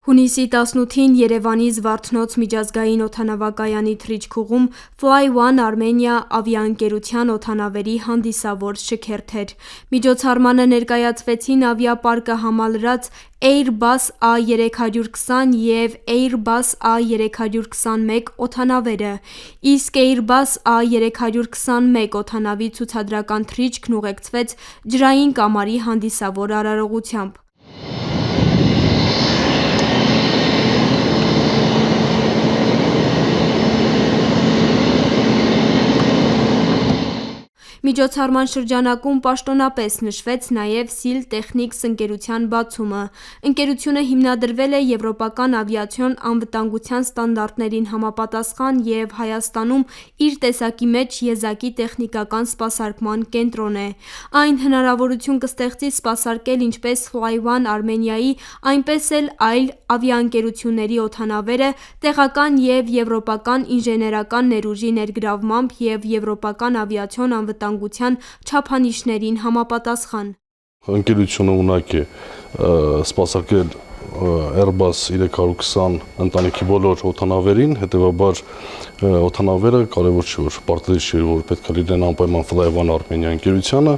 Հունիսի 18-ին Երևանի Զվարթնոց միջազգային օդանավակայանի թռիչքուղում Fly One Armenia ավիաընկերության օդանավերի հանդիսավոր շքերթ էր։ Միջոցառմանը ներկայացվեցին ավիապարկը համալրած Airbus A320 և Airbus A321 օդանավերը, իսկ Airbus A321 օդանավի ցուցադրական թռիչքն ուղեկցվեց ջրային կամարի հանդիսավոր արարողությամբ։ Միջոցառման շրջանակում պաշտոնապես նշվեց նաև Seal Technics ընկերության բացումը։ Ընկերությունը հիմնադրվել է եվրոպական ավիացիոն անվտանգության ստանդարտներին համապատասխան և Հայաստանում իր տեսակի մեջ եզակի տեխնիկական սպասարկման կենտրոն է։ Այն հնարավորություն կստեղծի սպասարկել ինչպես Fly One Armenia-ի, այնպես էլ այլ ավիաընկերությունների օդանավերը տեղական և եվրոպական ինժեներական ներուժի ներգրավմամբ և եվրոպական ավիացիոն անվտանգության չափանիշներին համապատասխան։ Ընկերությունը ունակ է սպասարկել Airbus 320 ընտանիքի բոլոր օդանավերին, հետևաբար օդանավերը կարևոր չէ, որ պարտադիր չէ, որ պետք է լինեն անպայման Fly One Armenia ընկերությանը,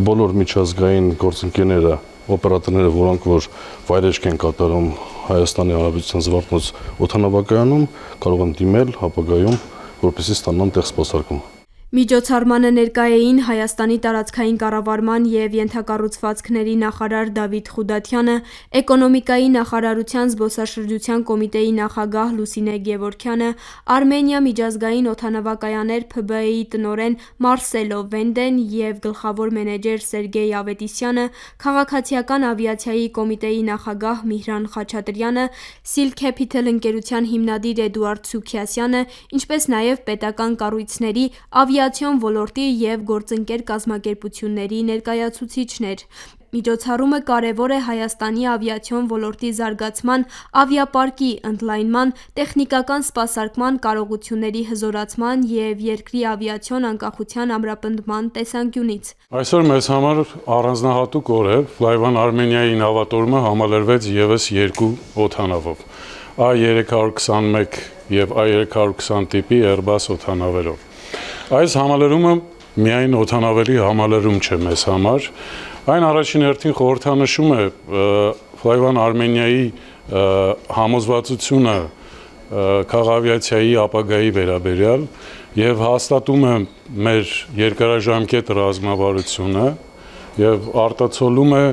բոլոր միջազգային գործընկերները, օպերատորները, որոնք որ վայրեջք են կատարում Հայաստանի Հանրապետության Զվարթնոց օդանավակայանում, կարող են դիմել ապագայում, որպեսզի ստանան տեղ սպասարկում։ Միջոցառմանը ներկա էին Հայաստանի տարածքային կառավարման և ենթակառուցվածքների նախարար Դավիթ Խուդատյանը, Էկոնոմիկայի նախարարության զբոսաշրջության կոմիտեի նախագահ Լուսինե Գևորգյանը, Armenia միջազգային օդանավակայաններ ՓԲ-ի տնօրեն Մարսելո Վենդեն և գլխավոր մենեջեր Սերգեյ Ավետիսյանը, Քաղաքացիական ավիացիայի կոմիտեի նախագահ Միհրան Խաչատրյանը, Seal Capital ընկերության հիմնադիր Էդուարդ Սուքիասյանը, ինչպես նաև պետական կառույցների, ավիացիոն ոլորտի և գործընկեր կազմակերպությունների ներկայացուցիչներ։ Միջոցառումը կարևոր է Հայաստանի ավիացիոն ոլորտի զարգացման, ավիապարկի ընդլայնման, տեխնիկական սպասարկման կարողությունների հզորացման և երկրի ավիացիոն անկախության ամրապնդման տեսանկյունից։ Այսօր մեզ համար առանձնահատուկ օր է։ Fly One Armenia-ի նավատորմը համալրվեց ևս երկու օդանավով՝ A321 և A320 տիպի Airbus օդանավերով։ Այս համալրումը միայն օդանավերի համալրում չէ մեզ համար, այն առաջին հերթին խորհրդանշում է Fly One Armenia-ի համոզվածությունը քաղաքավիացիայի ապագայի վերաբերյալ և հաստատում է մեր երկարաժամկետ ռազմավարությունը և արտացոլում է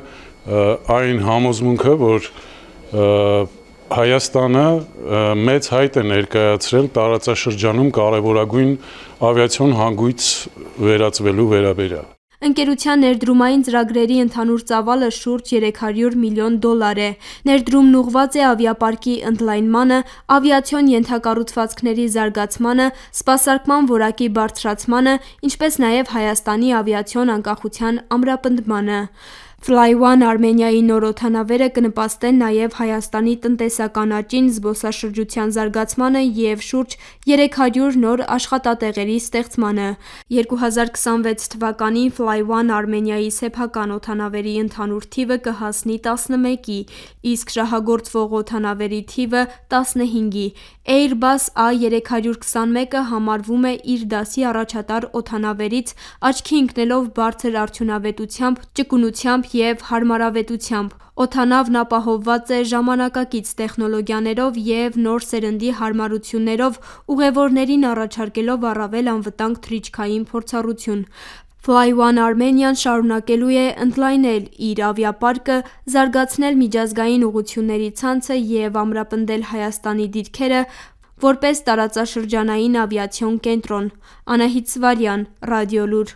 այն համոզմունքը, որ Հայաստանը մեծ հայտ է ներկայացրել տարածաշրջանում կարևորագույն ավիացիոն հանգույց վերածվելու վերաբերյալ։ Ընկերության ներդրումային ծրագրերի ընդհանուր ծավալը շուրջ $300 միլիոն է։ Ներդրումն ուղղված է ավիապարկի ընդլայնմանը, ավիացիոն ենթակառուցվածքների զարգացմանը, սպասարկման որակի բարձրացմանը, ինչպես նաև Հայաստանի ավիացիոն անկախության ամրապնդմանը։ Fly One Armenia-ի նոր օդանավերը կնպաստեն նաև Հայաստանի տնտեսական աճին, զբոսաշրջության զարգացմանը և շուրջ 300 նոր աշխատատեղերի ստեղծմանը։ 2026 թվականին Fly One Armenia-ի սեփական օդանավերի ընդհանուր թիվը կհասնի 11-ի, իսկ շահագործվող օդանավերի թիվը 15-ի։ Airbus A321-ը համարվում է իր դասի առաջատար օդանավերից՝ աչքի ընկնելով բարձր արդյունավետությամբ, ճկունությամբ և հարմարավետությամբ։ Օդանավն ապահովված է ժամանակակից տեխնոլոգիաներով և նոր սերնդի հարմարություններով, ուղևորներին առաջարկելով առավել անվտանգ թռիչքային փորձառություն։ Fly One Armenia-ն շարունակելու է ընդլայնել իր ավիապարկը, զարգացնել միջազգային ուղղությունների ցանցը և ամրապնդել Հայաստանի դիրքերը որպես տարածաշրջանային ավիացիոն կենտրոն։ Անահիտ Սվարյան, Ռադիոլուր։